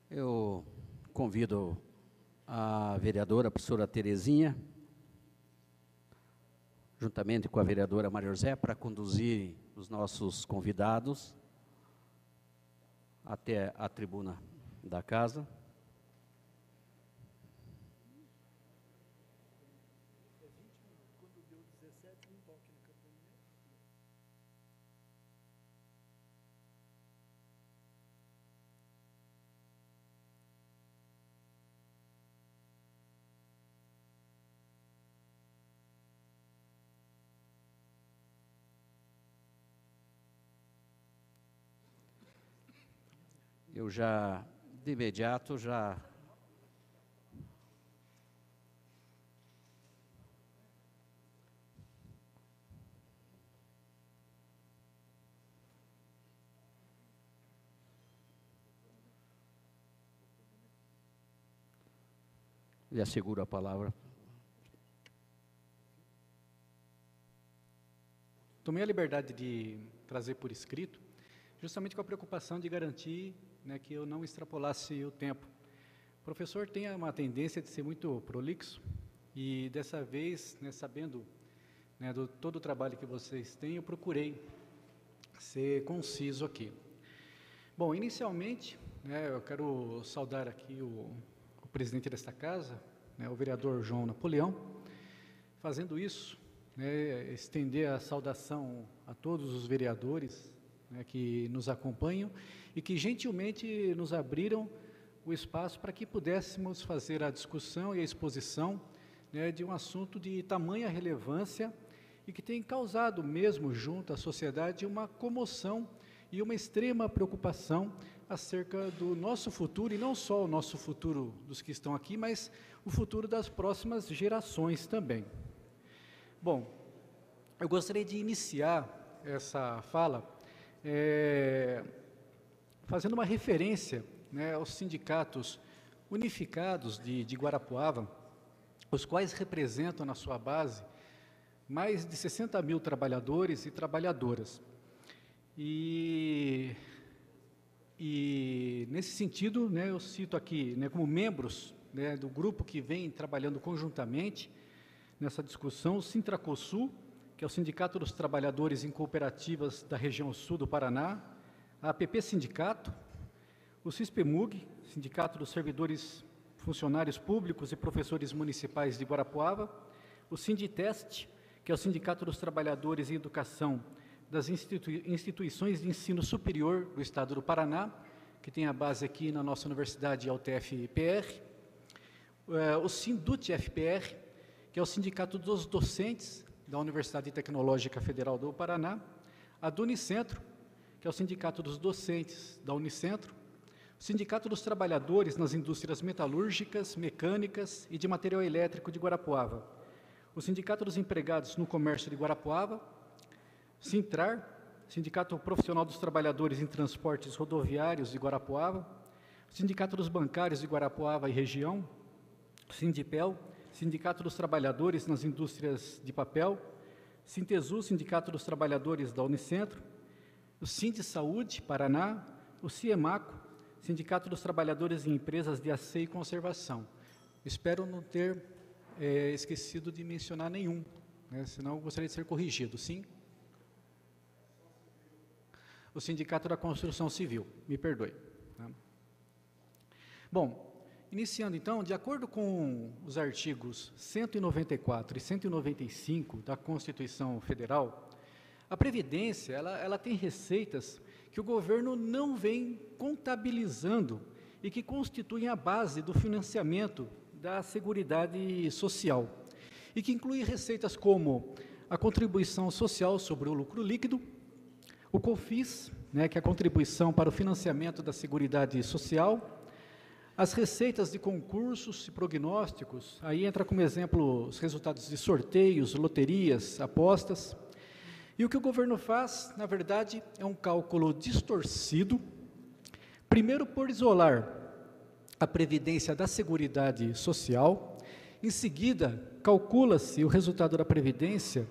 Eu convido a vereadora, a professora Terezinha, juntamente com a vereadora Maria José, para conduzir os nossos convidados até a tribuna da casa. Eu já, de imediato, já lhe asseguro a palavra. Tomei a liberdade de trazer por escrito, justamente com a preocupação de garantir, que eu não extrapolasse o tempo. O professor tem uma tendência de ser muito prolixo, e dessa vez, sabendo do todo o trabalho que vocês têm, eu procurei ser conciso aqui. Bom, inicialmente, eu quero saudar aqui o presidente desta casa, o vereador João Napoleão. Fazendo isso, estender a saudação a todos os vereadores que nos acompanham e que gentilmente nos abriram o espaço para que pudéssemos fazer a discussão e a exposição de um assunto de tamanha relevância e que tem causado mesmo junto à sociedade uma comoção e uma extrema preocupação acerca do nosso futuro, e não só o nosso futuro dos que estão aqui, mas o futuro das próximas gerações também. Bom, eu gostaria de iniciar essa fala fazendo uma referência aos sindicatos unificados de Guarapuava, os quais representam na sua base mais de 60 mil trabalhadores e trabalhadoras. E nesse sentido, eu cito aqui como membros do grupo que vem trabalhando conjuntamente nessa discussão, o Sintracosul, que é o Sindicato dos Trabalhadores em Cooperativas da região sul do Paraná, a APP Sindicato, o CISPEMUG, Sindicato dos Servidores, Funcionários Públicos e Professores Municipais de Guarapuava, o Sinditeste, que é o Sindicato dos Trabalhadores em Educação das Instituições de Ensino Superior do Estado do Paraná, que tem a base aqui na nossa universidade, a UTF-PR, o Sindut-FPR, que é o Sindicato dos Docentes da Universidade Tecnológica Federal do Paraná, a do Unicentro, que é o Sindicato dos Docentes da Unicentro, o Sindicato dos Trabalhadores nas Indústrias Metalúrgicas, Mecânicas e de Material Elétrico de Guarapuava, o Sindicato dos Empregados no Comércio de Guarapuava, Sintrar, Sindicato Profissional dos Trabalhadores em Transportes Rodoviários de Guarapuava, o Sindicato dos Bancários de Guarapuava e Região, Sindipel, Sindicato dos Trabalhadores nas Indústrias de Papel, Sintesul, Sindicato dos Trabalhadores da Unicentro, o Sindisaúde, Paraná, o CIEMACO, Sindicato dos Trabalhadores em Empresas de Asseio e Conservação. Espero não ter esquecido de mencionar nenhum, senão eu gostaria de ser corrigido, sim? O Sindicato da Construção Civil, me perdoe. Bom, iniciando então, de acordo com os artigos 194 e 195 da Constituição Federal, a Previdência, ela tem receitas que o governo não vem contabilizando e que constituem a base do financiamento da Seguridade Social, e que inclui receitas como a contribuição social sobre o lucro líquido, o COFINS, que é a contribuição para o financiamento da Seguridade Social, as receitas de concursos e prognósticos, aí entra como exemplo os resultados de sorteios, loterias, apostas. E o que o governo faz, na verdade, é um cálculo distorcido, primeiro por isolar a previdência da Seguridade Social, em seguida calcula-se o resultado da previdência,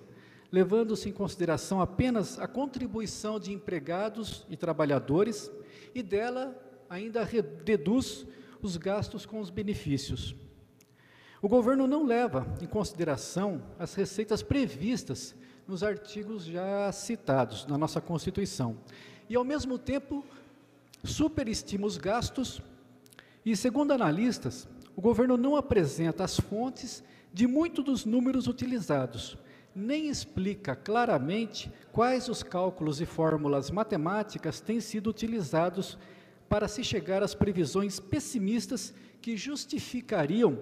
levando-se em consideração apenas a contribuição de empregados e trabalhadores, e dela ainda deduz os gastos com os benefícios. O governo não leva em consideração as receitas previstas nos artigos já citados na nossa Constituição e, ao mesmo tempo, superestima os gastos e, segundo analistas, o governo não apresenta as fontes de muitos dos números utilizados, nem explica claramente quais os cálculos e fórmulas matemáticas têm sido utilizados para se chegar às previsões pessimistas que justificariam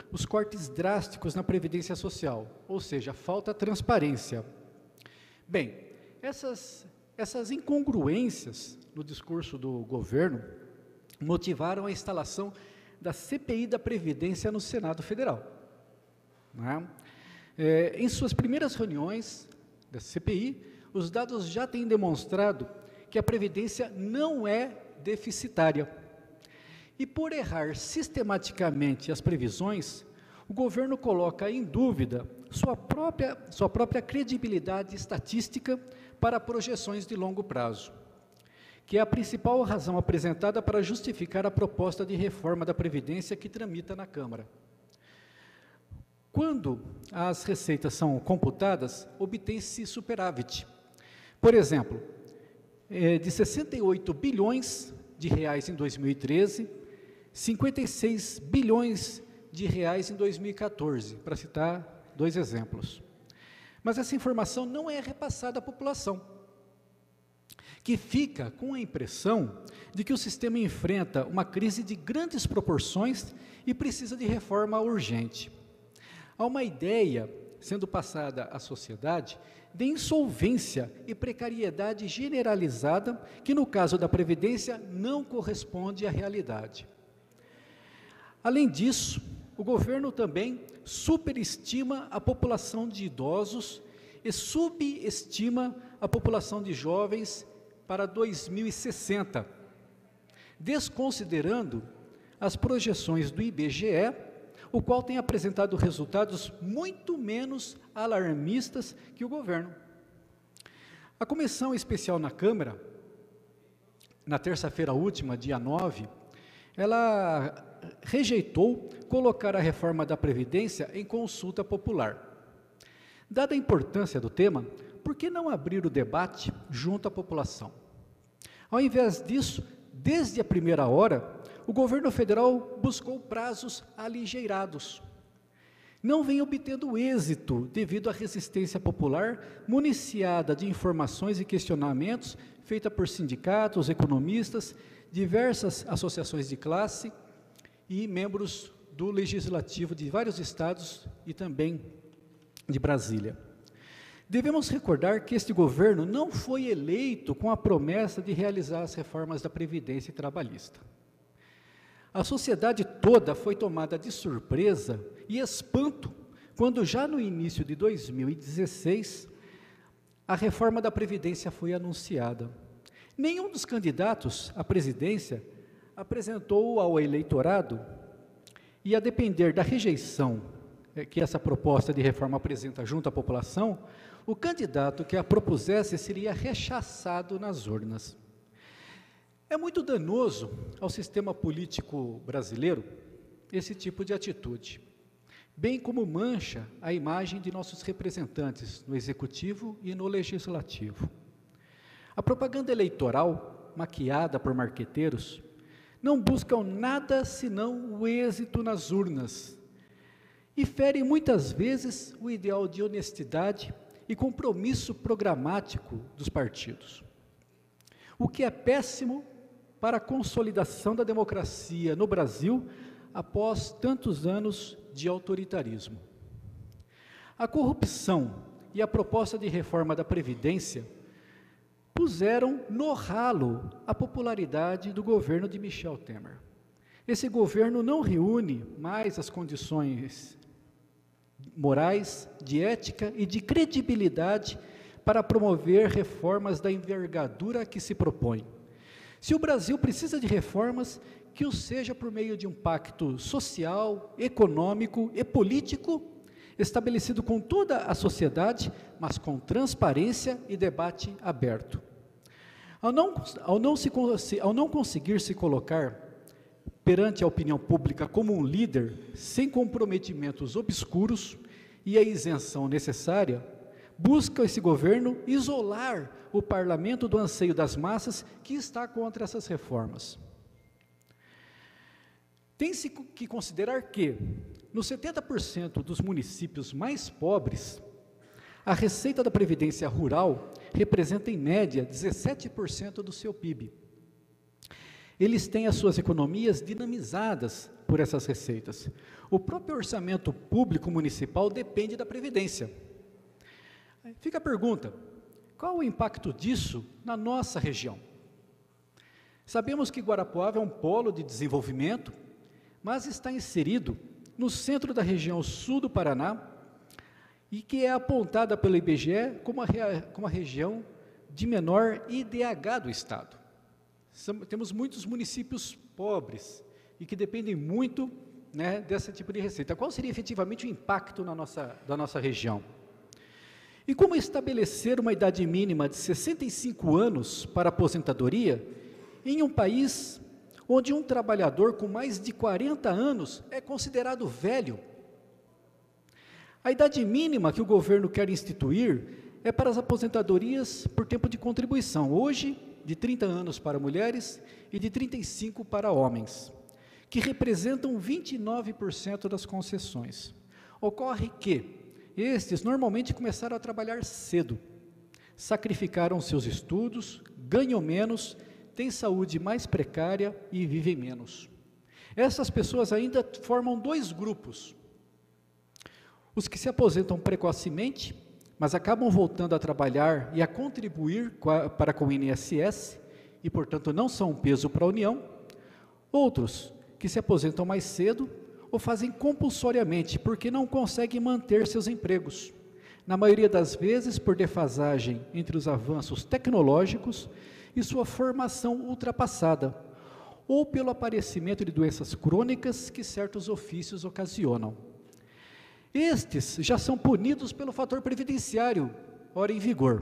os cortes drásticos na Previdência Social, ou seja, falta transparência. Bem, essas incongruências no discurso do governo motivaram a instalação da CPI da Previdência no Senado Federal. Não é? Em suas primeiras reuniões da CPI, os dados já têm demonstrado que a Previdência não é deficitária. E por errar sistematicamente as previsões, o governo coloca em dúvida sua própria credibilidade estatística para projeções de longo prazo, que é a principal razão apresentada para justificar a proposta de reforma da Previdência que tramita na Câmara. Quando as receitas são computadas, obtém-se superávit. Por exemplo, de 68 bilhões de reais em 2013, 56 bilhões de reais em 2014, para citar 2 exemplos. Mas essa informação não é repassada à população, que fica com a impressão de que o sistema enfrenta uma crise de grandes proporções e precisa de reforma urgente. Há uma ideia sendo passada à sociedade de insolvência e precariedade generalizada, que no caso da Previdência não corresponde à realidade. Além disso, o governo também superestima a população de idosos e subestima a população de jovens para 2060, desconsiderando as projeções do IBGE, o qual tem apresentado resultados muito menos alarmistas que o governo. A comissão especial na Câmara, na terça-feira última, dia 9, ela rejeitou colocar a reforma da Previdência em consulta popular. Dada a importância do tema, por que não abrir o debate junto à população? Ao invés disso, desde a primeira hora, o governo federal buscou prazos aligeirados. Não vem obtendo êxito devido à resistência popular, municiada de informações e questionamentos, feita por sindicatos, economistas, diversas associações de classe e membros do Legislativo de vários estados e também de Brasília. Devemos recordar que este governo não foi eleito com a promessa de realizar as reformas da Previdência e Trabalhista. A sociedade toda foi tomada de surpresa e espanto quando, já no início de 2016, a reforma da Previdência foi anunciada. Nenhum dos candidatos à presidência apresentou ao eleitorado, e a depender da rejeição que essa proposta de reforma apresenta junto à população, o candidato que a propusesse seria rechaçado nas urnas. É muito danoso ao sistema político brasileiro esse tipo de atitude, bem como mancha a imagem de nossos representantes no Executivo e no Legislativo. A propaganda eleitoral, maquiada por marqueteiros, não busca nada senão o êxito nas urnas e fere muitas vezes o ideal de honestidade e compromisso programático dos partidos, o que é péssimo para a consolidação da democracia no Brasil após tantos anos de autoritarismo. A corrupção e a proposta de reforma da Previdência puseram no ralo a popularidade do governo de Michel Temer. Esse governo não reúne mais as condições morais, de ética e de credibilidade para promover reformas da envergadura que se propõe. Se o Brasil precisa de reformas, que o seja por meio de um pacto social, econômico e político, estabelecido com toda a sociedade, mas com transparência e debate aberto. Ao não conseguir se colocar perante a opinião pública como um líder, sem comprometimentos obscuros e a isenção necessária, busca esse governo isolar o parlamento do anseio das massas que está contra essas reformas. Tem-se que considerar que, nos 70% dos municípios mais pobres, a receita da Previdência Rural representa, em média, 17% do seu PIB. Eles têm as suas economias dinamizadas por essas receitas. O próprio orçamento público municipal depende da Previdência. Fica a pergunta, qual o impacto disso na nossa região? Sabemos que Guarapuava é um polo de desenvolvimento, mas está inserido no centro da região sul do Paraná e que é apontada pelo IBGE como a região de menor IDH do estado. Temos muitos municípios pobres e que dependem muito, desse tipo de receita. Qual seria efetivamente o impacto da nossa região? E como estabelecer uma idade mínima de 65 anos para aposentadoria em um país onde um trabalhador com mais de 40 anos é considerado velho? A idade mínima que o governo quer instituir é para as aposentadorias por tempo de contribuição, hoje de 30 anos para mulheres e de 35 para homens, que representam 29% das concessões. Ocorre que estes normalmente começaram a trabalhar cedo, sacrificaram seus estudos, ganham menos, têm saúde mais precária e vivem menos. Essas pessoas ainda formam dois grupos: os que se aposentam precocemente, mas acabam voltando a trabalhar e a contribuir para com o INSS, e portanto não são um peso para a União. Outros que se aposentam mais cedo, ou fazem compulsoriamente, porque não conseguem manter seus empregos, na maioria das vezes por defasagem entre os avanços tecnológicos e sua formação ultrapassada, ou pelo aparecimento de doenças crônicas que certos ofícios ocasionam. Estes já são punidos pelo fator previdenciário, ora em vigor,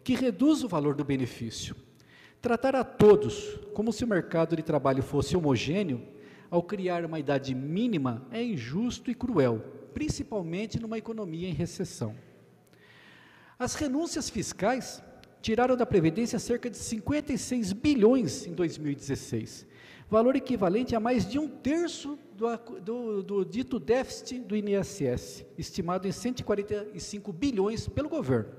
que reduz o valor do benefício. Tratar a todos como se o mercado de trabalho fosse homogêneo, ao criar uma idade mínima, é injusto e cruel, principalmente numa economia em recessão. As renúncias fiscais tiraram da Previdência cerca de 56 bilhões em 2016, valor equivalente a mais de 1/3 do dito déficit do INSS, estimado em 145 bilhões pelo governo.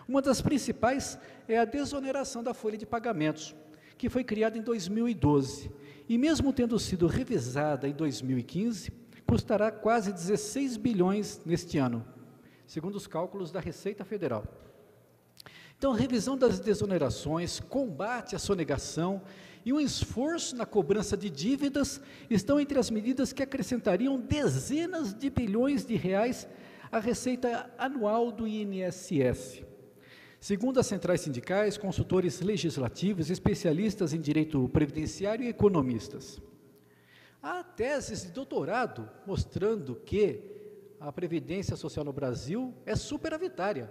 Uma das principais é a desoneração da folha de pagamentos, que foi criada em 2012, e mesmo tendo sido revisada em 2015, custará quase 16 bilhões neste ano, segundo os cálculos da Receita Federal. Então, revisão das desonerações, combate à sonegação e um esforço na cobrança de dívidas estão entre as medidas que acrescentariam dezenas de bilhões de reais à receita anual do INSS. Segundo as centrais sindicais, consultores legislativos, especialistas em direito previdenciário e economistas. Há teses de doutorado mostrando que a Previdência Social no Brasil é superavitária.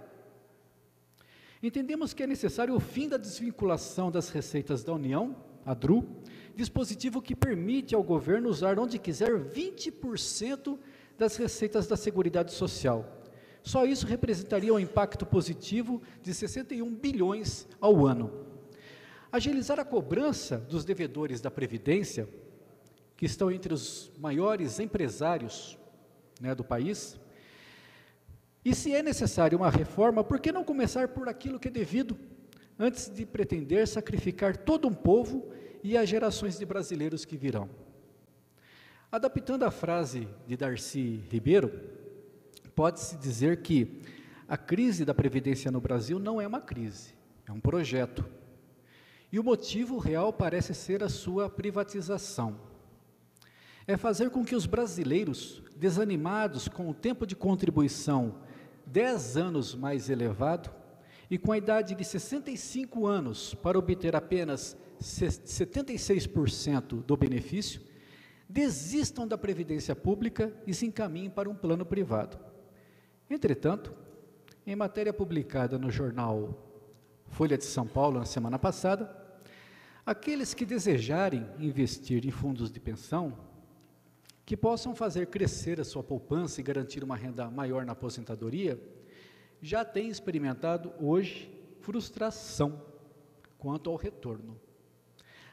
Entendemos que é necessário o fim da desvinculação das receitas da União, a DRU, dispositivo que permite ao governo usar onde quiser 20% das receitas da Seguridade Social. Só isso representaria um impacto positivo de 61 bilhões ao ano. Agilizar a cobrança dos devedores da Previdência, que estão entre os maiores empresários do país, e se é necessária uma reforma, por que não começar por aquilo que é devido, antes de pretender sacrificar todo um povo e as gerações de brasileiros que virão? Adaptando a frase de Darcy Ribeiro, pode-se dizer que a crise da Previdência no Brasil não é uma crise, é um projeto. E o motivo real parece ser a sua privatização. É fazer com que os brasileiros, desanimados com o tempo de contribuição 10 anos mais elevado, e com a idade de 65 anos para obter apenas 76% do benefício, desistam da Previdência Pública e se encaminhem para um plano privado. Entretanto, em matéria publicada no jornal Folha de São Paulo na semana passada, aqueles que desejarem investir em fundos de pensão, que possam fazer crescer a sua poupança e garantir uma renda maior na aposentadoria, já têm experimentado hoje frustração quanto ao retorno.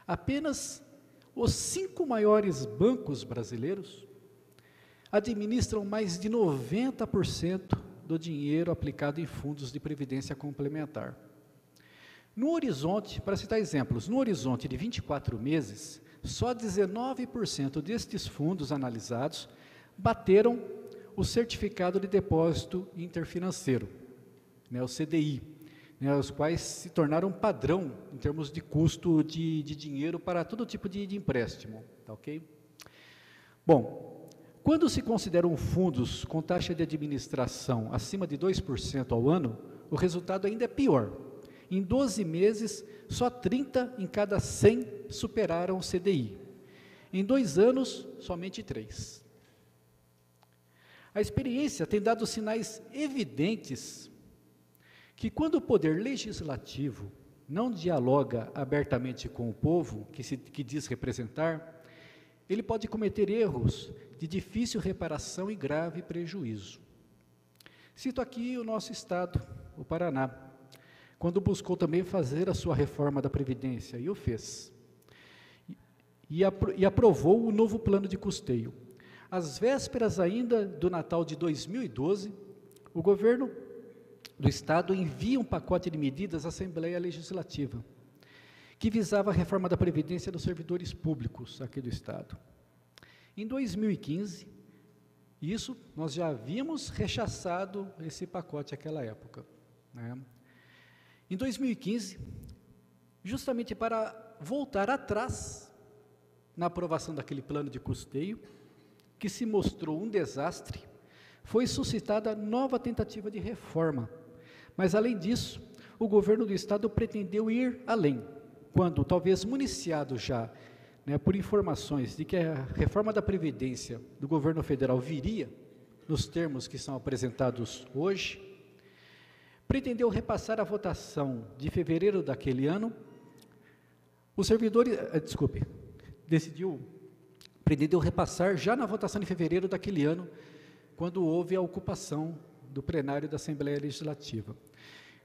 Apenas os 5 maiores bancos brasileiros administram mais de 90% do dinheiro aplicado em fundos de previdência complementar. No horizonte, para citar exemplos, no horizonte de 24 meses, só 19% destes fundos analisados bateram o certificado de depósito interfinanceiro, o CDI, os quais se tornaram padrão em termos de custo de dinheiro para todo tipo de empréstimo, tá ok? Bom, quando se consideram fundos com taxa de administração acima de 2% ao ano, o resultado ainda é pior. Em 12 meses, só 30 em cada 100 superaram o CDI. Em 2 anos, somente 3. A experiência tem dado sinais evidentes que quando o poder legislativo não dialoga abertamente com o povo, que diz representar, ele pode cometer erros de difícil reparação e grave prejuízo. Cito aqui o nosso estado, o Paraná, quando buscou também fazer a sua reforma da Previdência, e o fez. E aprovou o novo plano de custeio. Às vésperas ainda do Natal de 2012, o governo do Estado envia um pacote de medidas à Assembleia Legislativa, que visava a reforma da Previdência dos servidores públicos aqui do Estado. Em 2015, isso nós já havíamos rechaçado esse pacote naquela época, né? Em 2015, justamente para voltar atrás na aprovação daquele plano de custeio, que se mostrou um desastre, foi suscitada nova tentativa de reforma. Mas, além disso, o governo do Estado pretendeu ir além, quando, talvez municiado já, por informações de que a reforma da Previdência do governo federal viria, nos termos que são apresentados hoje, pretendeu repassar a votação de fevereiro daquele ano, os servidores, pretendeu repassar já na votação de fevereiro daquele ano, quando houve a ocupação do plenário da Assembleia Legislativa.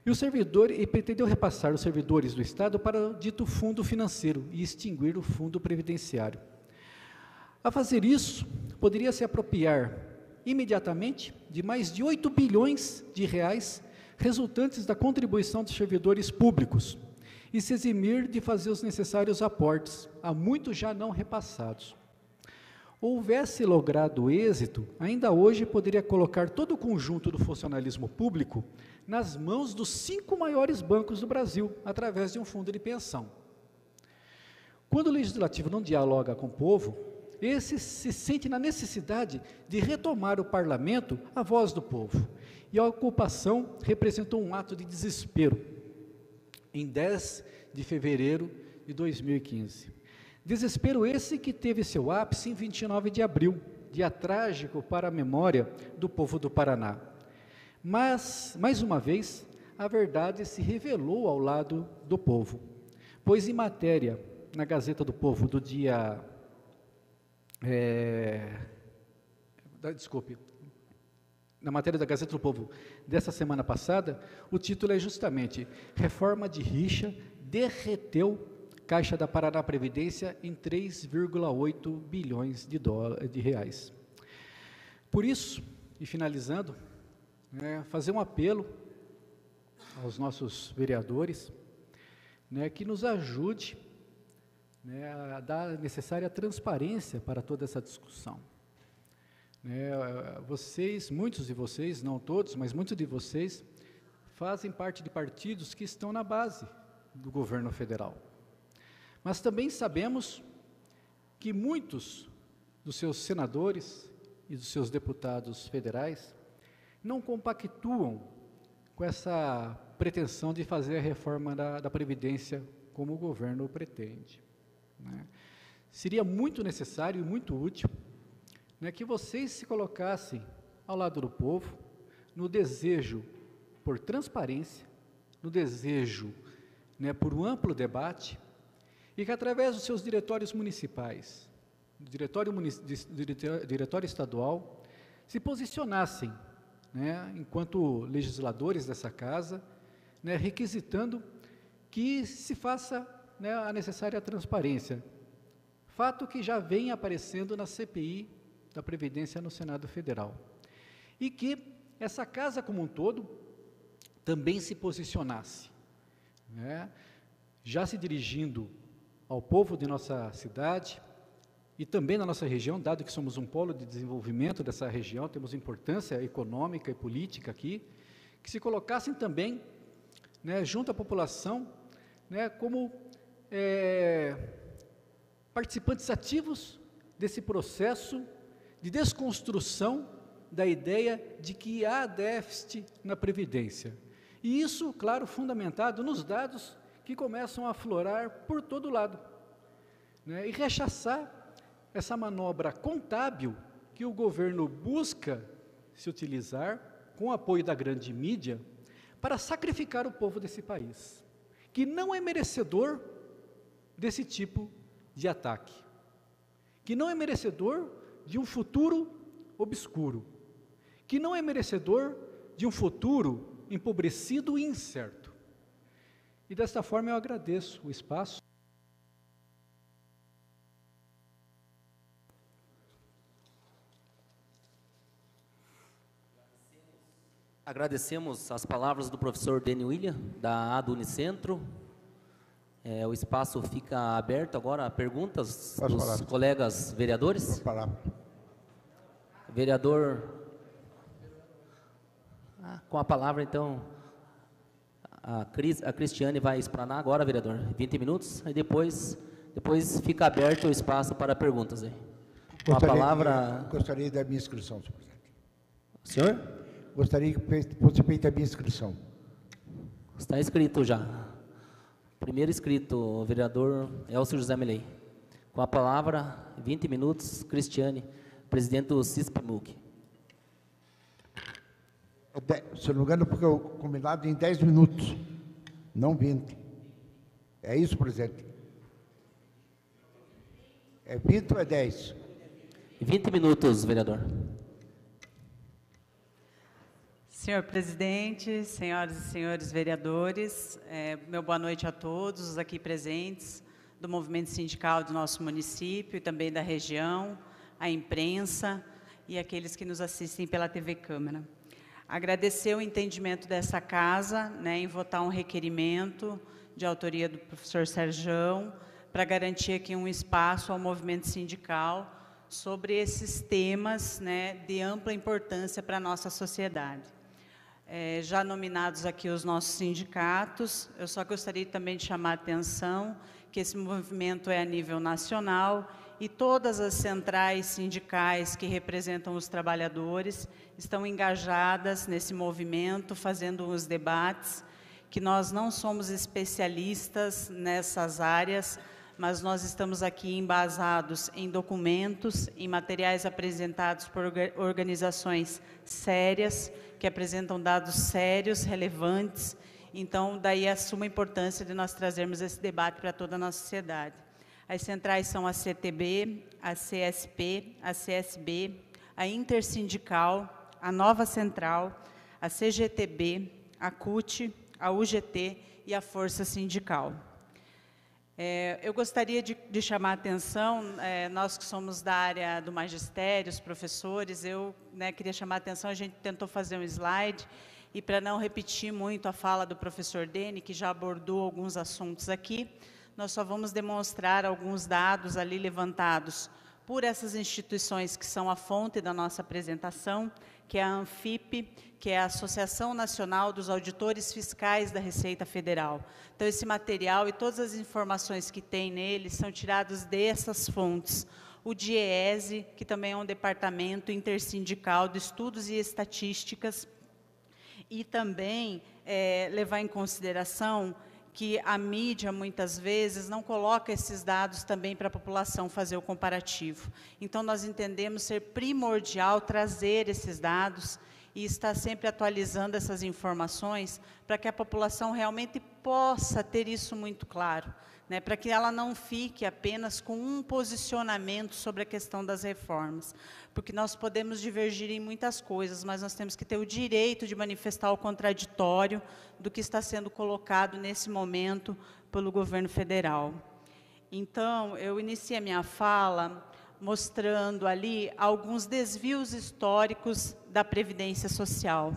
E pretendeu repassar os servidores do Estado para o dito fundo financeiro e extinguir o fundo previdenciário. A fazer isso, poderia se apropriar imediatamente de mais de 8 bilhões de reais resultantes da contribuição dos servidores públicos e se eximir de fazer os necessários aportes, há muitos já não repassados. Houvesse logrado êxito, ainda hoje poderia colocar todo o conjunto do funcionalismo público nas mãos dos 5 maiores bancos do Brasil, através de um fundo de pensão. Quando o Legislativo não dialoga com o povo, esse se sente na necessidade de retomar o parlamento a voz do povo. E a ocupação representou um ato de desespero, em 10 de fevereiro de 2015. Desespero esse que teve seu ápice em 29 de abril, dia trágico para a memória do povo do Paraná. Mas, mais uma vez, a verdade se revelou ao lado do povo, pois em matéria na Gazeta do Povo do dia... na matéria da Gazeta do Povo dessa semana passada, o título é justamente Reforma de Richa derreteu Caixa da Paraná Previdência em 3,8 bilhões de reais. Por isso, e finalizando, fazer um apelo aos nossos vereadores, que nos ajude a dar a necessária transparência para toda essa discussão. Vocês, muitos de vocês, não todos, mas muitos de vocês, fazem parte de partidos que estão na base do governo federal. Mas também sabemos que muitos dos seus senadores e dos seus deputados federais não compactuam com essa pretensão de fazer a reforma da Previdência como o governo pretende. Seria muito necessário e muito útil que vocês se colocassem ao lado do povo, no desejo por transparência, no desejo né, por um amplo debate, e que através dos seus diretórios municipais, diretório estadual, se posicionassem, né, enquanto legisladores dessa casa, né, requisitando que se faça, né, a necessária transparência, fato que já vem aparecendo na CPI da Previdência no Senado Federal, e que essa casa como um todo também se posicionasse, né, já se dirigindo ao povo de nossa cidade e também na nossa região, dado que somos um polo de desenvolvimento dessa região, temos importância econômica e política aqui, que se colocassem também, né, junto à população, né, como participantes ativos desse processo de desconstrução da ideia de que há déficit na Previdência. E isso, claro, fundamentado nos dados que começam a aflorar por todo lado, né, e rechaçar essa manobra contábil que o governo busca se utilizar, com o apoio da grande mídia, para sacrificar o povo desse país, que não é merecedor desse tipo de ataque, que não é merecedor de um futuro obscuro, que não é merecedor de um futuro empobrecido e incerto. E desta forma eu agradeço o espaço. Agradecemos as palavras do professor Deni William, da ADO Unicentro. O espaço fica aberto agora a perguntas dos colegas vereadores. Vereador, com a palavra, então, a Cristiane vai explanar agora, vereador, 20 minutos, e depois fica aberto o espaço para perguntas. Aí. Com a palavra... Gostaria da minha inscrição, senhor presidente. Senhor? Gostaria que fosse feita a minha inscrição. Está inscrito já. Primeiro inscrito, o vereador Elcio José Melei. Com a palavra, 20 minutos, Cristiane, presidente do CISPMUC. Se não me engano, porque eu combinado em 10 minutos, não 20. É isso, presidente? É 20 ou é 10? 20 minutos, vereador. Senhor presidente, senhoras e senhores vereadores, meu boa noite a todos os aqui presentes do movimento sindical do nosso município e também da região, a imprensa e aqueles que nos assistem pela TV Câmara. Agradecer o entendimento dessa casa, né, em votar um requerimento de autoria do professor Serjão para garantir aqui um espaço ao movimento sindical sobre esses temas, né, de ampla importância para a nossa sociedade. Já nominados aqui os nossos sindicatos, eu só gostaria também de chamar a atenção que esse movimento é a nível nacional e todas as centrais sindicais que representam os trabalhadores estão engajadas nesse movimento, fazendo os debates, que nós não somos especialistas nessas áreas, mas nós estamos aqui embasados em documentos, em materiais apresentados por organizações sérias, que apresentam dados sérios, relevantes. Então, daí a suma importância de nós trazermos esse debate para toda a nossa sociedade. As centrais são a CTB, a CSP, a CSB, a Intersindical, a Nova Central, a CGTB, a CUT, a UGT e a Força Sindical. Eu gostaria de chamar a atenção, nós que somos da área do magistério, os professores, eu queria chamar a atenção, a gente tentou fazer um slide, e para não repetir muito a fala do professor Deni, que já abordou alguns assuntos aqui, nós só vamos demonstrar alguns dados ali levantados por essas instituições que são a fonte da nossa apresentação, que é a ANFIP, que é a Associação Nacional dos Auditores Fiscais da Receita Federal. Então, esse material e todas as informações que tem nele são tiradas dessas fontes. O DIEESE, que também é um departamento intersindical de estudos e estatísticas, e também levar em consideração que a mídia, muitas vezes, não coloca esses dados também para a população fazer o comparativo. Então, nós entendemos ser primordial trazer esses dados e está sempre atualizando essas informações para que a população realmente possa ter isso muito claro, né, para que ela não fique apenas com um posicionamento sobre a questão das reformas, porque nós podemos divergir em muitas coisas, mas nós temos que ter o direito de manifestar o contraditório do que está sendo colocado nesse momento pelo governo federal. Então, eu iniciei a minha fala mostrando ali alguns desvios históricos da Previdência Social.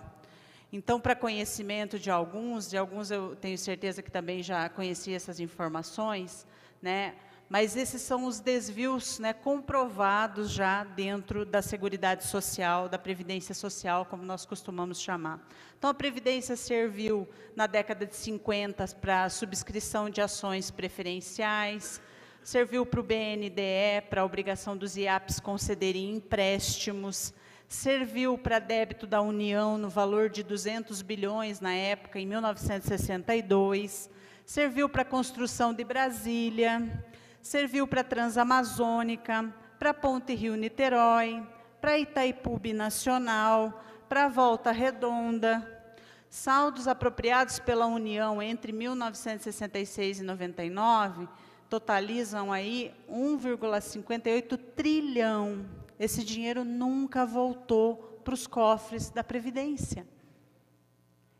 Então, para conhecimento de alguns eu tenho certeza que também já conhecia essas informações, né? Mas esses são os desvios, né, comprovados já dentro da Seguridade Social, da Previdência Social, como nós costumamos chamar. Então, a Previdência serviu na década de 50 para a subscrição de ações preferenciais, serviu para o BNDE, para a obrigação dos IAPs concederem empréstimos, serviu para débito da União no valor de 200 bilhões na época, em 1962, serviu para a construção de Brasília, serviu para a Transamazônica, para a Ponte Rio-Niterói, para Itaipu Binacional, para a Volta Redonda. Saldos apropriados pela União entre 1966 e 99 totalizam aí 1,58 trilhão. Esse dinheiro nunca voltou para os cofres da Previdência.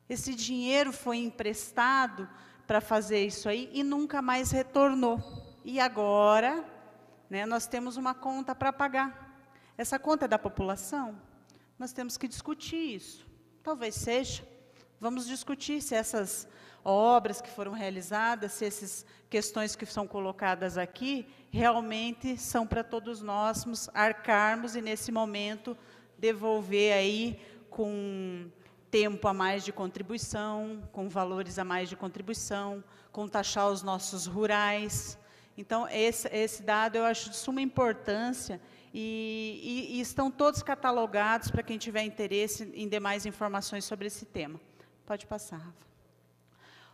Esse dinheiro foi emprestado para fazer isso aí e nunca mais retornou. E agora, né, nós temos uma conta para pagar. Essa conta é da população? Nós temos que discutir isso. Talvez seja. Vamos discutir se essas obras que foram realizadas, se essas questões que são colocadas aqui, realmente são para todos nós arcarmos e, nesse momento, devolver aí com tempo a mais de contribuição, com valores a mais de contribuição, com taxar os nossos rurais. Então, esse dado eu acho de suma importância e estão todos catalogados para quem tiver interesse em demais informações sobre esse tema. Pode passar, Rafa.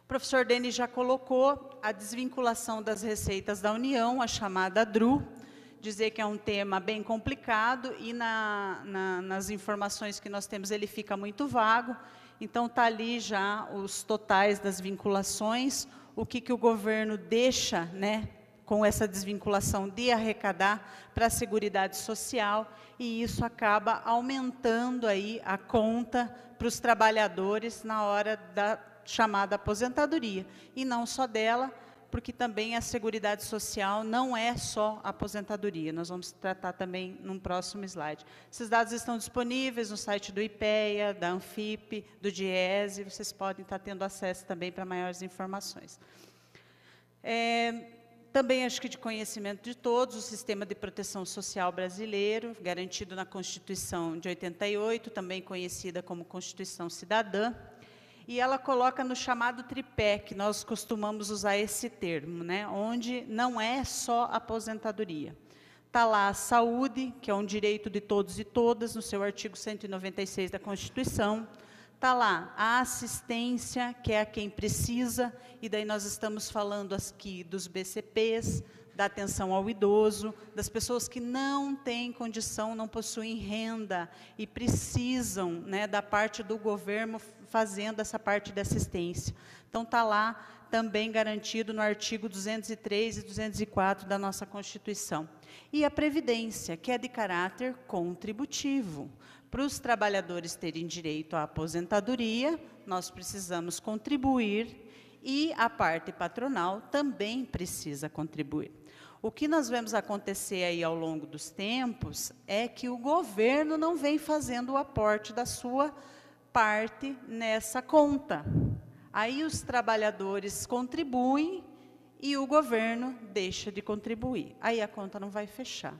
O professor Denis já colocou a desvinculação das receitas da União, a chamada DRU, dizer que é um tema bem complicado e nas informações que nós temos ele fica muito vago, então está ali já os totais das vinculações, o que o governo deixa, né, com essa desvinculação de arrecadar para a Seguridade Social, e isso acaba aumentando aí a conta para os trabalhadores na hora da chamada aposentadoria, e não só dela, porque também a Seguridade Social não é só a aposentadoria, nós vamos tratar também num próximo slide. Esses dados estão disponíveis no site do IPEA, da Anfip, do DIESE, vocês podem estar tendo acesso também para maiores informações. Também acho que de conhecimento de todos, o Sistema de Proteção Social brasileiro, garantido na Constituição de 88, também conhecida como Constituição Cidadã, e ela coloca no chamado tripé, que nós costumamos usar esse termo, né, onde não é só aposentadoria. Está lá a saúde, que é um direito de todos e todas, no seu artigo 196 da Constituição. Está lá a assistência, que é a quem precisa, e daí nós estamos falando aqui dos BCPs, da atenção ao idoso, das pessoas que não têm condição, não possuem renda e precisam, né, da parte do governo fazendo essa parte de assistência. Então, está lá também garantido no artigo 203 e 204 da nossa Constituição. E a Previdência, que é de caráter contributivo. Para os trabalhadores terem direito à aposentadoria, nós precisamos contribuir e a parte patronal também precisa contribuir. O que nós vemos acontecer aí ao longo dos tempos é que o governo não vem fazendo o aporte da sua parte nessa conta. Aí os trabalhadores contribuem e o governo deixa de contribuir. Aí a conta não vai fechar.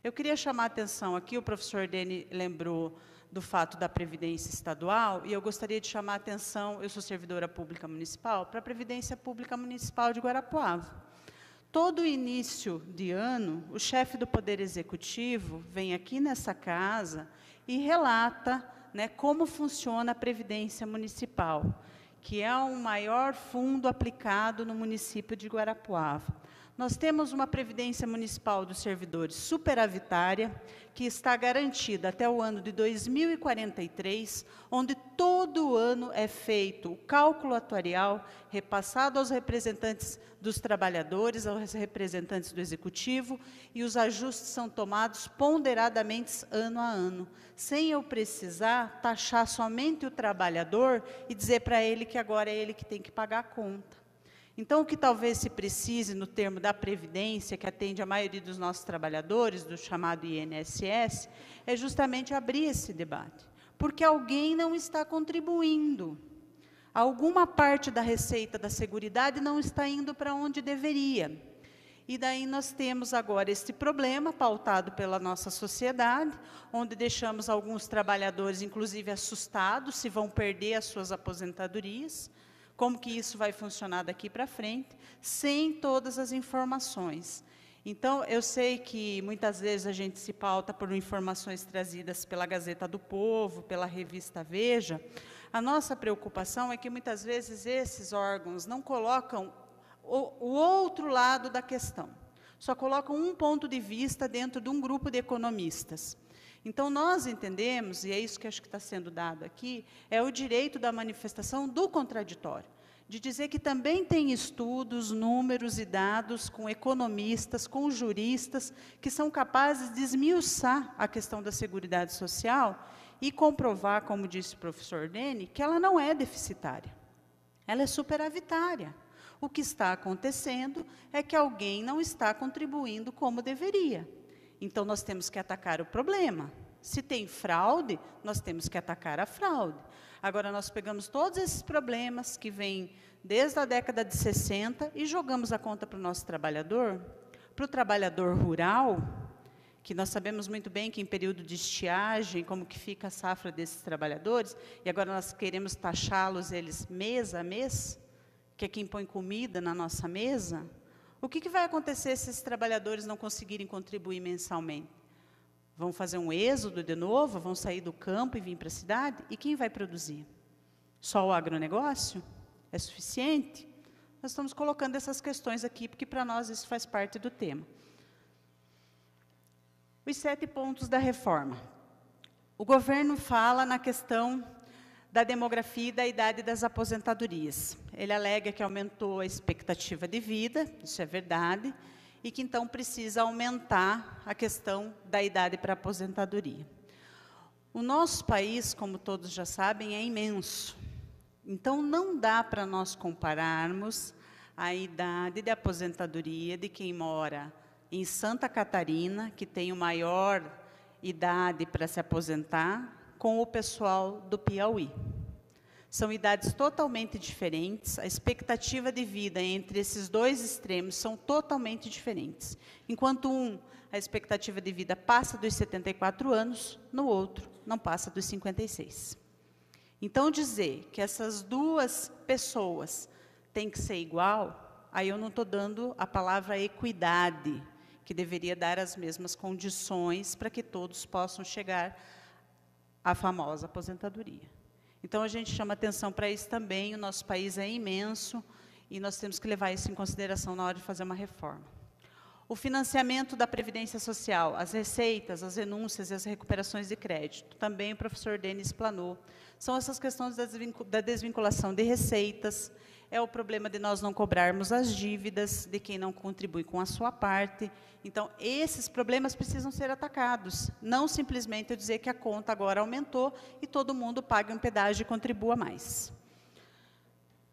Eu queria chamar a atenção aqui, o professor Denis lembrou do fato da Previdência Estadual, e eu gostaria de chamar a atenção, eu sou servidora pública municipal, para a Previdência Pública Municipal de Guarapuava. Todo início de ano, o chefe do Poder Executivo vem aqui nessa casa e relata, né, como funciona a Previdência Municipal, que é o maior fundo aplicado no município de Guarapuava. Nós temos uma Previdência Municipal dos Servidores superavitária, que está garantida até o ano de 2043, onde todo ano é feito o cálculo atuarial, repassado aos representantes dos trabalhadores, aos representantes do Executivo, e os ajustes são tomados ponderadamente ano a ano, sem eu precisar taxar somente o trabalhador e dizer para ele que agora é ele que tem que pagar a conta. Então, o que talvez se precise no termo da Previdência, que atende a maioria dos nossos trabalhadores, do chamado INSS, é justamente abrir esse debate. Porque alguém não está contribuindo. Alguma parte da receita da Seguridade não está indo para onde deveria. E daí nós temos agora esse problema pautado pela nossa sociedade, onde deixamos alguns trabalhadores, inclusive, assustados, se vão perder as suas aposentadorias. Como que isso vai funcionar daqui para frente, sem todas as informações. Então, eu sei que muitas vezes a gente se pauta por informações trazidas pela Gazeta do Povo, pela revista Veja. A nossa preocupação é que muitas vezes esses órgãos não colocam o outro lado da questão, só colocam um ponto de vista dentro de um grupo de economistas. Então, nós entendemos, e é isso que acho que está sendo dado aqui, é o direito da manifestação do contraditório, de dizer que também tem estudos, números e dados com economistas, com juristas, que são capazes de esmiuçar a questão da Seguridade Social e comprovar, como disse o professor Dene, que ela não é deficitária, ela é superavitária. O que está acontecendo é que alguém não está contribuindo como deveria. Então, nós temos que atacar o problema. Se tem fraude, nós temos que atacar a fraude. Agora, nós pegamos todos esses problemas que vêm desde a década de 60 e jogamos a conta para o nosso trabalhador, para o trabalhador rural, que nós sabemos muito bem que em período de estiagem, como que fica a safra desses trabalhadores, e agora nós queremos taxá-los eles mês a mês, que é quem põe comida na nossa mesa. O que vai acontecer se esses trabalhadores não conseguirem contribuir mensalmente? Vão fazer um êxodo de novo? Vão sair do campo e vir para a cidade? E quem vai produzir? Só o agronegócio? É suficiente? Nós estamos colocando essas questões aqui, porque para nós isso faz parte do tema. Os 7 pontos da reforma. O governo fala na questão da demografia e da idade das aposentadorias. Ele alega que aumentou a expectativa de vida, isso é verdade, e que então precisa aumentar a questão da idade para a aposentadoria. O nosso país, como todos já sabem, é imenso. Então, não dá para nós compararmos a idade de aposentadoria de quem mora em Santa Catarina, que tem a maior idade para se aposentar, com o pessoal do Piauí. São idades totalmente diferentes, a expectativa de vida entre esses dois extremos são totalmente diferentes. Enquanto a expectativa de vida passa dos 74 anos, no outro, não passa dos 56. Então, dizer que essas duas pessoas têm que ser igual, aí eu não estou dando a palavra equidade, que deveria dar as mesmas condições para que todos possam chegar a famosa aposentadoria. Então, a gente chama atenção para isso também, o nosso país é imenso e nós temos que levar isso em consideração na hora de fazer uma reforma. O financiamento da Previdência Social, as receitas, as renúncias e as recuperações de crédito, também o professor Denis explanou. São essas questões da desvinculação de receitas, é o problema de nós não cobrarmos as dívidas de quem não contribui com a sua parte. Então, esses problemas precisam ser atacados, não simplesmente eu dizer que a conta agora aumentou e todo mundo paga um pedágio e contribua mais.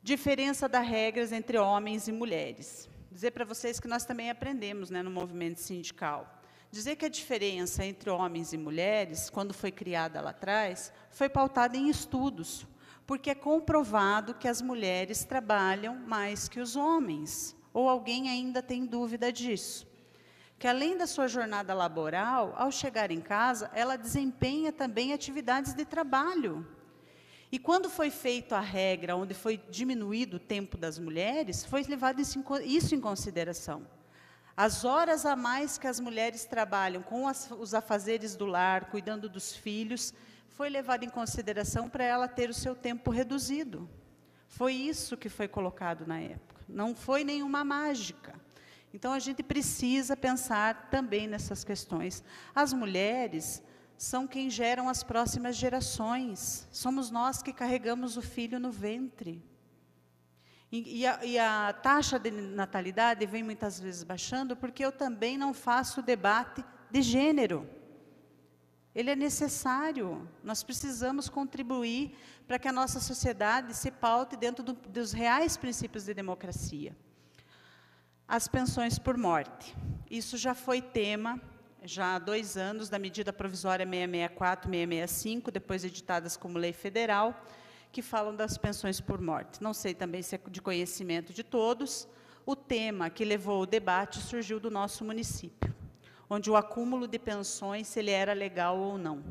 Diferença das regras entre homens e mulheres. Dizer para vocês que nós também aprendemos, né, no movimento sindical. Dizer que a diferença entre homens e mulheres, quando foi criada lá atrás, foi pautada em estudos, porque é comprovado que as mulheres trabalham mais que os homens. Ou alguém ainda tem dúvida disso? Que além da sua jornada laboral, ao chegar em casa, ela desempenha também atividades de trabalho. E quando foi feita a regra, onde foi diminuído o tempo das mulheres, foi levado isso em consideração. As horas a mais que as mulheres trabalham com os afazeres do lar, cuidando dos filhos, foi levado em consideração para ela ter o seu tempo reduzido. Foi isso que foi colocado na época, não foi nenhuma mágica. Então, a gente precisa pensar também nessas questões. As mulheres são quem geram as próximas gerações. Somos nós que carregamos o filho no ventre. E a taxa de natalidade vem muitas vezes baixando porque eu também não faço debate de gênero. Ele é necessário. Nós precisamos contribuir para que a nossa sociedade se paute dentro dos reais princípios de democracia. As pensões por morte. Isso já foi tema, já há 2 anos, da medida provisória 664 e 665, depois editadas como lei federal, que falam das pensões por morte. Não sei também se é de conhecimento de todos. O tema que levou o debate surgiu do nosso município, onde o acúmulo de pensões, se ele era legal ou não.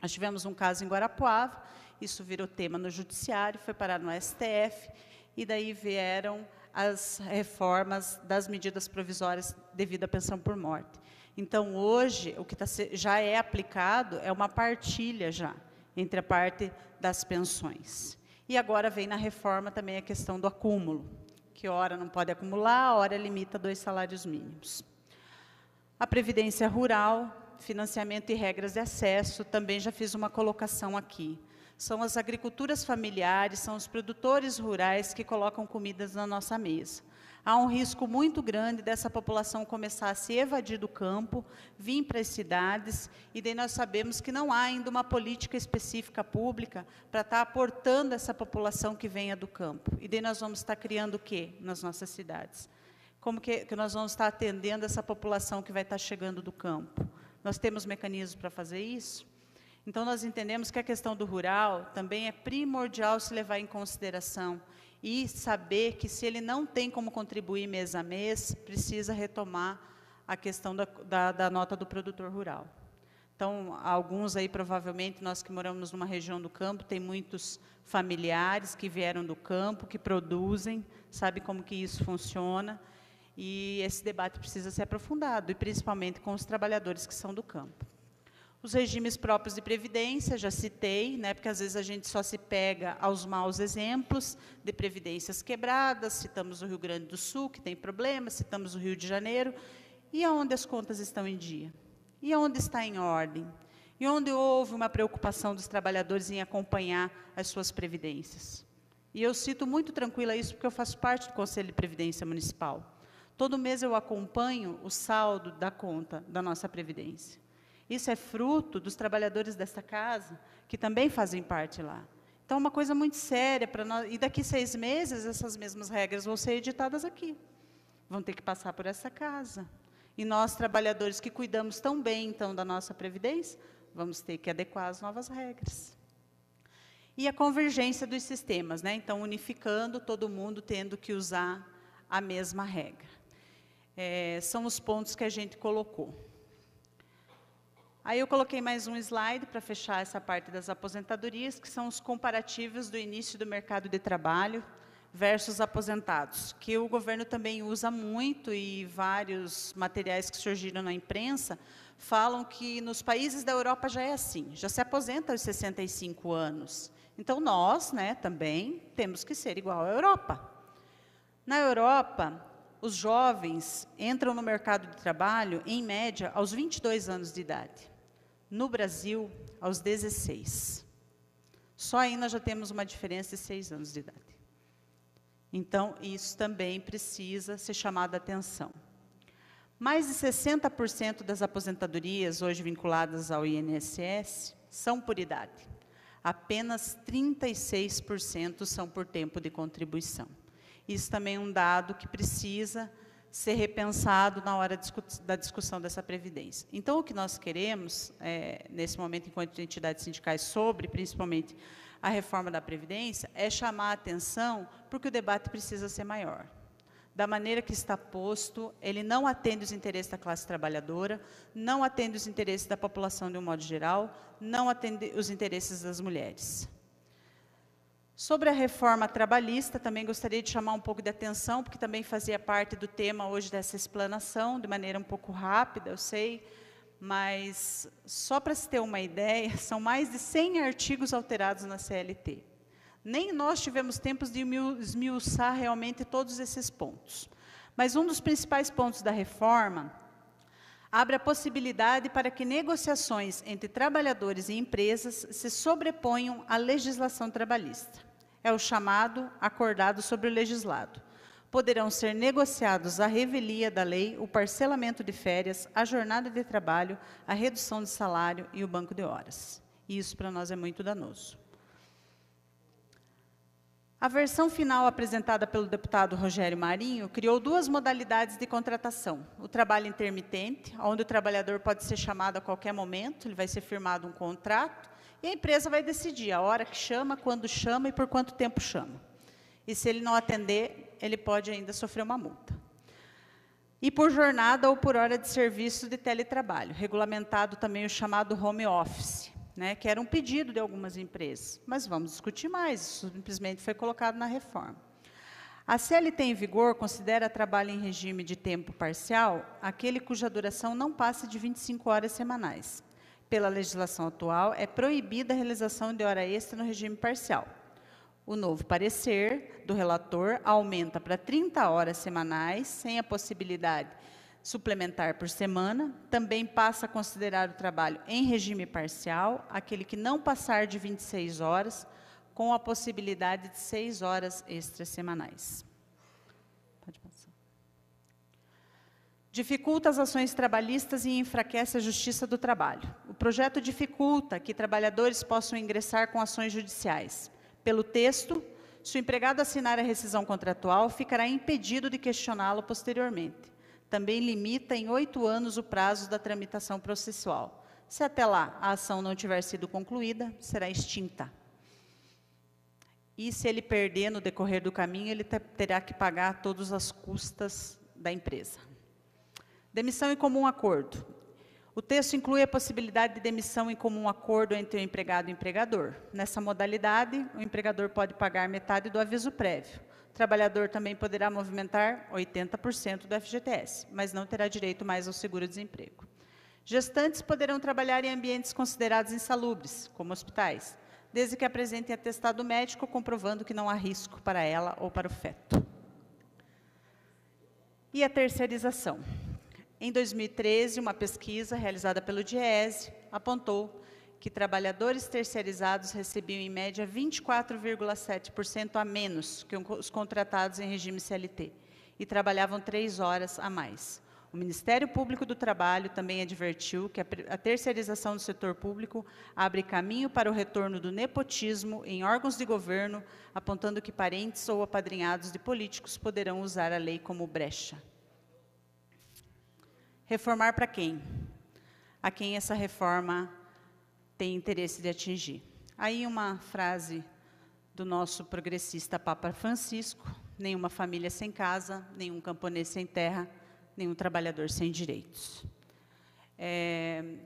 Nós tivemos um caso em Guarapuava, isso virou tema no judiciário, foi parar no STF, e daí vieram as reformas das medidas provisórias devido à pensão por morte. Então, hoje, o que já é aplicado é uma partilha já, entre a parte das pensões. E agora vem na reforma também a questão do acúmulo, que ora não pode acumular, ora limita 2 salários mínimos. A Previdência Rural, financiamento e regras de acesso, também já fiz uma colocação aqui. São as agriculturas familiares, são os produtores rurais que colocam comidas na nossa mesa. Há um risco muito grande dessa população começar a se evadir do campo, vir para as cidades, e daí nós sabemos que não há ainda uma política específica pública para estar aportando essa população que venha do campo. E daí nós vamos estar criando o quê nas nossas cidades? Como que nós vamos estar atendendo essa população que vai estar chegando do campo? Nós temos mecanismos para fazer isso? Então, nós entendemos que a questão do rural também é primordial se levar em consideração e saber que, se ele não tem como contribuir mês a mês, precisa retomar a questão da nota do produtor rural. Então, alguns aí, provavelmente, nós que moramos numa região do campo, tem muitos familiares que vieram do campo, que produzem, sabe como que isso funciona, e esse debate precisa ser aprofundado, e principalmente com os trabalhadores que são do campo. Os regimes próprios de previdência, já citei, né, porque às vezes a gente só se pega aos maus exemplos de previdências quebradas, citamos o Rio Grande do Sul, que tem problemas, citamos o Rio de Janeiro, e aonde as contas estão em dia? E onde está em ordem? E onde houve uma preocupação dos trabalhadores em acompanhar as suas previdências? E eu cito muito tranquila isso, porque eu faço parte do Conselho de Previdência Municipal. Todo mês eu acompanho o saldo da conta da nossa Previdência. Isso é fruto dos trabalhadores desta casa, que também fazem parte lá. Então, é uma coisa muito séria para nós. E daqui 6 meses, essas mesmas regras vão ser editadas aqui. Vão ter que passar por essa casa. E nós, trabalhadores que cuidamos tão bem, então, da nossa Previdência, vamos ter que adequar as novas regras. E a convergência dos sistemas, né? Então, unificando, todo mundo tendo que usar a mesma regra. São os pontos que a gente colocou. Aí eu coloquei mais um slide para fechar essa parte das aposentadorias, que são os comparativos do início do mercado de trabalho versus aposentados, que o governo também usa muito, e vários materiais que surgiram na imprensa falam que nos países da Europa já é assim, já se aposenta aos 65 anos. Então, nós, né, também temos que ser igual à Europa. Na Europa, os jovens entram no mercado de trabalho, em média, aos 22 anos de idade. No Brasil, aos 16. Só aí nós já temos uma diferença de 6 anos de idade. Então, isso também precisa ser chamado a atenção. Mais de 60% das aposentadorias, hoje vinculadas ao INSS, são por idade. Apenas 36% são por tempo de contribuição. Isso também é um dado que precisa ser repensado na hora da discussão dessa previdência. Então, o que nós queremos, nesse momento, enquanto entidades sindicais, sobre, principalmente, a reforma da previdência, é chamar a atenção, porque o debate precisa ser maior. Da maneira que está posto, ele não atende os interesses da classe trabalhadora, não atende os interesses da população de um modo geral, não atende os interesses das mulheres. Sobre a reforma trabalhista, também gostaria de chamar um pouco de atenção, porque também fazia parte do tema hoje dessa explanação, de maneira um pouco rápida, eu sei, mas só para se ter uma ideia, são mais de 100 artigos alterados na CLT. Nem nós tivemos tempo de esmiuçar realmente todos esses pontos. Mas um dos principais pontos da reforma abre a possibilidade para que negociações entre trabalhadores e empresas se sobreponham à legislação trabalhista. É o chamado acordado sobre o legislado. Poderão ser negociados a revelia da lei o parcelamento de férias, a jornada de trabalho, a redução de salário e o banco de horas. E isso para nós é muito danoso. A versão final apresentada pelo deputado Rogério Marinho criou duas modalidades de contratação. O trabalho intermitente, onde o trabalhador pode ser chamado a qualquer momento, ele vai ser firmado um contrato, e a empresa vai decidir a hora que chama, quando chama e por quanto tempo chama. E se ele não atender, ele pode ainda sofrer uma multa. E por jornada ou por hora de serviço de teletrabalho, regulamentado também o chamado home office, né, que era um pedido de algumas empresas. Mas vamos discutir mais, isso simplesmente foi colocado na reforma. A CLT em vigor considera trabalho em regime de tempo parcial aquele cuja duração não passe de 25 horas semanais. Pela legislação atual, é proibida a realização de hora extra no regime parcial. O novo parecer do relator aumenta para 30 horas semanais, sem a possibilidade suplementar por semana. Também passa a considerar o trabalho em regime parcial, aquele que não passar de 26 horas, com a possibilidade de 6 horas extras semanais. Pode passar. Dificulta as ações trabalhistas e enfraquece a justiça do trabalho. O projeto dificulta que trabalhadores possam ingressar com ações judiciais. Pelo texto, se o empregado assinar a rescisão contratual, ficará impedido de questioná-lo posteriormente. Também limita em 8 anos o prazo da tramitação processual. Se até lá a ação não tiver sido concluída, será extinta. E se ele perder no decorrer do caminho, ele terá que pagar todas as custas da empresa. Demissão em comum acordo. O texto inclui a possibilidade de demissão em comum acordo entre o empregado e o empregador. Nessa modalidade, o empregador pode pagar metade do aviso prévio. O trabalhador também poderá movimentar 80% do FGTS, mas não terá direito mais ao seguro-desemprego. Gestantes poderão trabalhar em ambientes considerados insalubres, como hospitais, desde que apresentem atestado médico comprovando que não há risco para ela ou para o feto. E a terceirização. Em 2013, uma pesquisa realizada pelo DIEESE apontou que trabalhadores terceirizados recebiam, em média, 24,7% a menos que os contratados em regime CLT e trabalhavam 3 horas a mais. O Ministério Público do Trabalho também advertiu que a terceirização do setor público abre caminho para o retorno do nepotismo em órgãos de governo, apontando que parentes ou apadrinhados de políticos poderão usar a lei como brecha. Reformar para quem? A quem essa reforma tem interesse de atingir. Aí uma frase do nosso progressista Papa Francisco: nenhuma família sem casa, nenhum camponês sem terra, nenhum trabalhador sem direitos.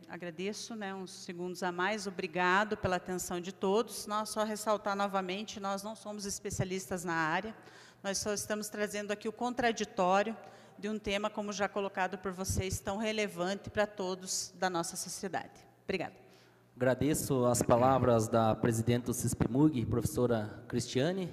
Agradeço, uns segundos a mais, obrigado pela atenção de todos. Nós só ressaltar novamente, nós não somos especialistas na área, nós só estamos trazendo aqui o contraditório de um tema, como já colocado por vocês, tão relevante para todos da nossa sociedade. Obrigada. Agradeço as palavras da presidente do CISPMUG, professora Cristiane.